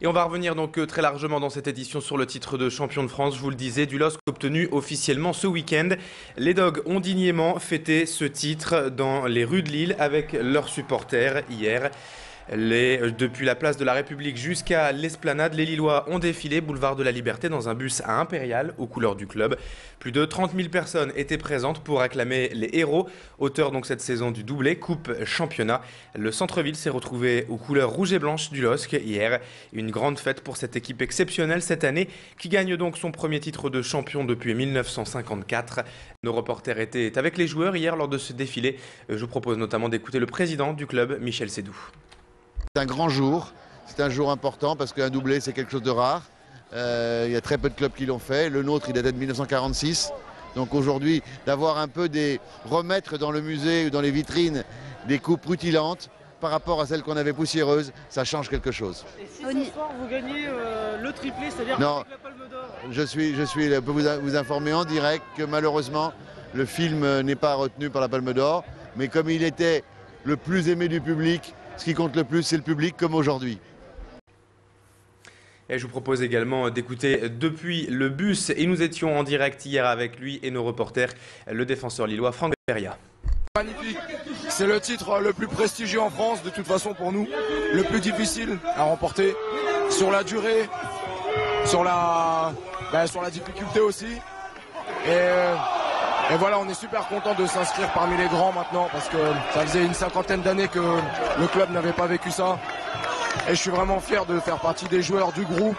Et on va revenir donc très largement dans cette édition sur le titre de champion de France. Je vous le disais, du LOSC obtenu officiellement ce week-end. Les Dogs ont dignement fêté ce titre dans les rues de Lille avec leurs supporters hier. Depuis la place de la République jusqu'à l'Esplanade, les Lillois ont défilé boulevard de la Liberté dans un bus à Impérial aux couleurs du club. Plus de 30 000 personnes étaient présentes pour acclamer les héros, auteurs donc cette saison du doublé Coupe Championnat. Le centre-ville s'est retrouvé aux couleurs rouges et blanches du LOSC hier. Une grande fête pour cette équipe exceptionnelle cette année qui gagne donc son premier titre de champion depuis 1954. Nos reporters étaient avec les joueurs hier lors de ce défilé. Je vous propose notamment d'écouter le président du club, Michel Sédou. C'est un grand jour, c'est un jour important parce qu'un doublé c'est quelque chose de rare. Il y a très peu de clubs qui l'ont fait, le nôtre il date de 1946. Donc aujourd'hui d'avoir un peu remettre dans le musée ou dans les vitrines des coupes rutilantes par rapport à celles qu'on avait poussiéreuses, ça change quelque chose. Et si ce soir vous gagnez le triplé, c'est-à-dire non, avec la Palme d'Or? Je peux vous informer en direct que malheureusement le film n'est pas retenu par la Palme d'Or, mais comme il était le plus aimé du public, ce qui compte le plus, c'est le public, comme aujourd'hui. Et je vous propose également d'écouter depuis le bus. Et nous étions en direct hier avec lui et nos reporters, le défenseur lillois Franck Beria. Magnifique, c'est le titre le plus prestigieux en France, de toute façon pour nous, le plus difficile à remporter, sur la durée, sur la difficulté aussi. Et voilà, on est super content de s'inscrire parmi les grands maintenant parce que ça faisait une 50aine d'années que le club n'avait pas vécu ça. Et je suis vraiment fier de faire partie des joueurs du groupe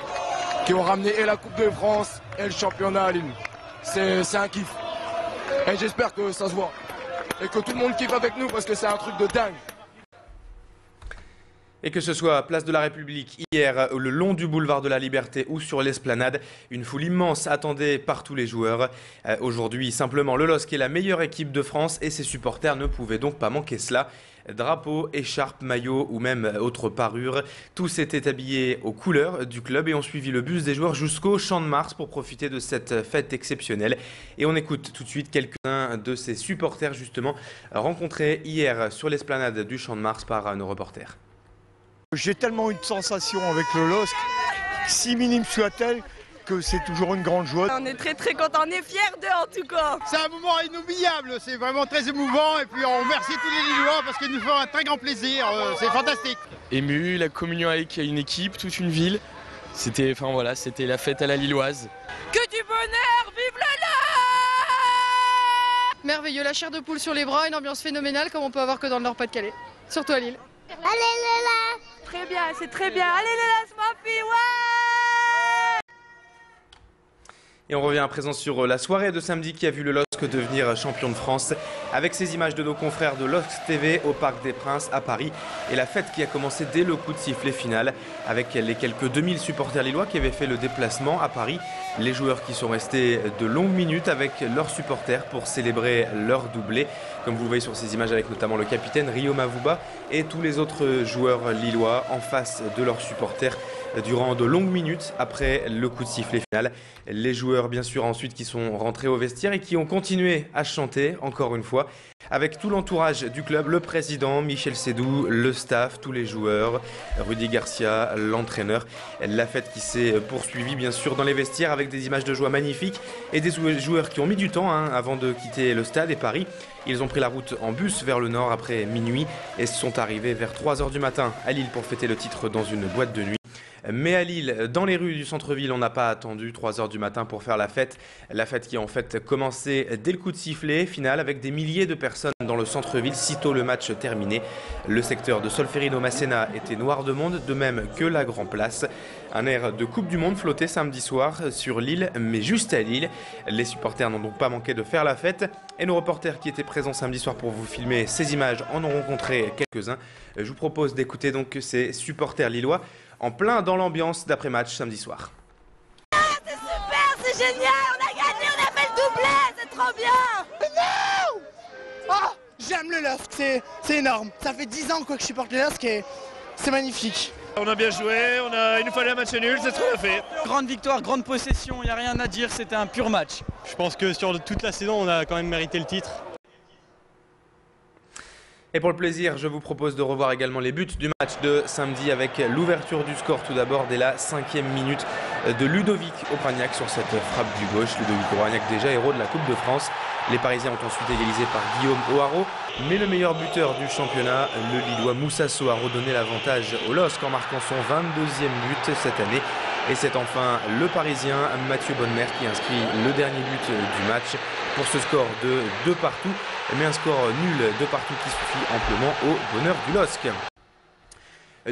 qui ont ramené et la Coupe de France et le championnat à Lille. C'est un kiff. Et j'espère que ça se voit. Et que tout le monde kiffe avec nous parce que c'est un truc de dingue. Et que ce soit à Place de la République hier, le long du boulevard de la Liberté ou sur l'Esplanade, une foule immense attendait partout les joueurs. Aujourd'hui, simplement, le LOSC est la meilleure équipe de France et ses supporters ne pouvaient donc pas manquer cela. Drapeaux, écharpes, maillots ou même autres parures, tous étaient habillés aux couleurs du club et ont suivi le bus des joueurs jusqu'au Champ de Mars pour profiter de cette fête exceptionnelle. Et on écoute tout de suite quelques-uns de ces supporters justement rencontrés hier sur l'Esplanade du Champ de Mars par nos reporters. J'ai tellement eu de sensations avec le LOSC, si minime soit-elle, que c'est toujours une grande joie. On est très contents, on est fiers d'eux en tout cas. C'est un moment inoubliable, c'est vraiment très émouvant et puis on remercie tous les Lillois parce qu'ils nous font un très grand plaisir, c'est fantastique. Ému, la communion avec une équipe, toute une ville, c'était la fête à la lilloise. Que du bonheur, vive le LOSC! Merveilleux, la chair de poule sur les bras, une ambiance phénoménale comme on peut avoir que dans le Nord-Pas-de-Calais, surtout à Lille. Allez les LOSC! Très bien, c'est très bien. Allez les LOSC, ma fille, ouais! Et on revient à présent sur la soirée de samedi qui a vu le LOSC devenir champion de France avec ces images de nos confrères de LOSC TV au Parc des Princes à Paris et la fête qui a commencé dès le coup de sifflet final avec les quelques 2000 supporters lillois qui avaient fait le déplacement à Paris. Les joueurs qui sont restés de longues minutes avec leurs supporters pour célébrer leur doublé. Comme vous le voyez sur ces images avec notamment le capitaine Rio Mavouba et tous les autres joueurs lillois en face de leurs supporters durant de longues minutes après le coup de sifflet final. Les joueurs bien sûr ensuite qui sont rentrés au vestiaire et qui ont continué à chanter encore une fois avec tout l'entourage du club, le président Michel Sédou, le staff, tous les joueurs, Rudy Garcia, l'entraîneur. La fête qui s'est poursuivie bien sûr dans les vestiaires avec des images de joie magnifiques et des joueurs qui ont mis du temps avant de quitter le stade et Paris. Ils ont pris la route en bus vers le nord après minuit et sont arrivés vers 3h du matin à Lille pour fêter le titre dans une boîte de nuit. Mais à Lille, dans les rues du centre-ville, on n'a pas attendu 3h du matin pour faire la fête. La fête qui a en fait commencé dès le coup de sifflet final avec des milliers de personnes dans le centre-ville sitôt le match terminé. Le secteur de Solferino-Masséna était noir de monde, de même que la Grand Place. Un air de Coupe du Monde flottait samedi soir sur Lille, mais juste à Lille. Les supporters n'ont donc pas manqué de faire la fête. Et nos reporters qui étaient présents samedi soir pour vous filmer ces images en ont rencontré quelques-uns. Je vous propose d'écouter donc ces supporters lillois en plein dans l'ambiance d'après-match samedi soir. Ah, c'est super, c'est génial, on a gagné, on a fait le doublé, c'est trop bien. Non! Oh, j'aime le LOSC, c'est énorme. Ça fait 10 ans que je supporte le LOSC et c'est magnifique. On a bien joué, il nous fallait un match nul, c'est ce qu'on a fait. Grande victoire, grande possession, il n'y a rien à dire, c'était un pur match. Je pense que sur toute la saison, on a quand même mérité le titre. Et pour le plaisir, je vous propose de revoir également les buts du match de samedi avec l'ouverture du score tout d'abord dès la 5e minute de Ludovic Opragnac sur cette frappe du gauche. Ludovic Opragnac déjà héros de la Coupe de France. Les Parisiens ont ensuite égalisé par Guillaume O'Haraud, mais le meilleur buteur du championnat, le Lillois Moussa Sow, a redonné l'avantage au LOSC en marquant son 22e but cette année. Et c'est enfin le Parisien Mathieu Bonnemer qui inscrit le dernier but du match pour ce score de 2 partout, mais un score nul de partout qui suffit amplement au bonheur du LOSC.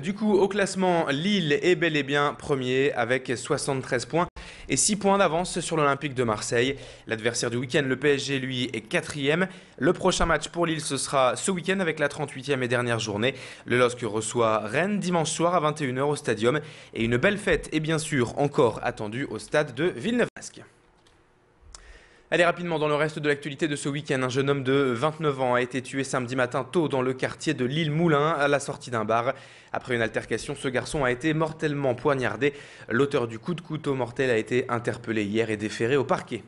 Du coup, au classement, Lille est bel et bien premier avec 73 points et 6 points d'avance sur l'Olympique de Marseille. L'adversaire du week-end, le PSG, lui, est 4e. Le prochain match pour Lille, ce sera ce week-end avec la 38e et dernière journée. Le LOSC reçoit Rennes dimanche soir à 21h au Stadium. Et une belle fête est bien sûr encore attendue au stade de Villeneuve-Ascq. Allez, rapidement, dans le reste de l'actualité de ce week-end, un jeune homme de 29 ans a été tué samedi matin tôt dans le quartier de Lille-Moulin à la sortie d'un bar. Après une altercation, ce garçon a été mortellement poignardé. L'auteur du coup de couteau mortel a été interpellé hier et déféré au parquet.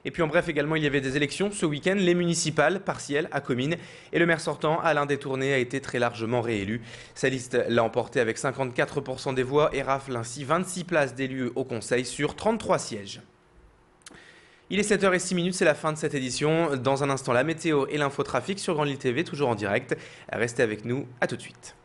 Et puis en bref, également, il y avait des élections ce week-end, les municipales partielles à Comines. Et le maire sortant, Alain Détourné, a été très largement réélu. Sa liste l'a emporté avec 54% des voix et rafle ainsi 26 places d'élus au conseil sur 33 sièges. Il est 7h06, c'est la fin de cette édition. Dans un instant, la météo et l'infotrafic sur Grande Lille TV, toujours en direct. Restez avec nous, à tout de suite.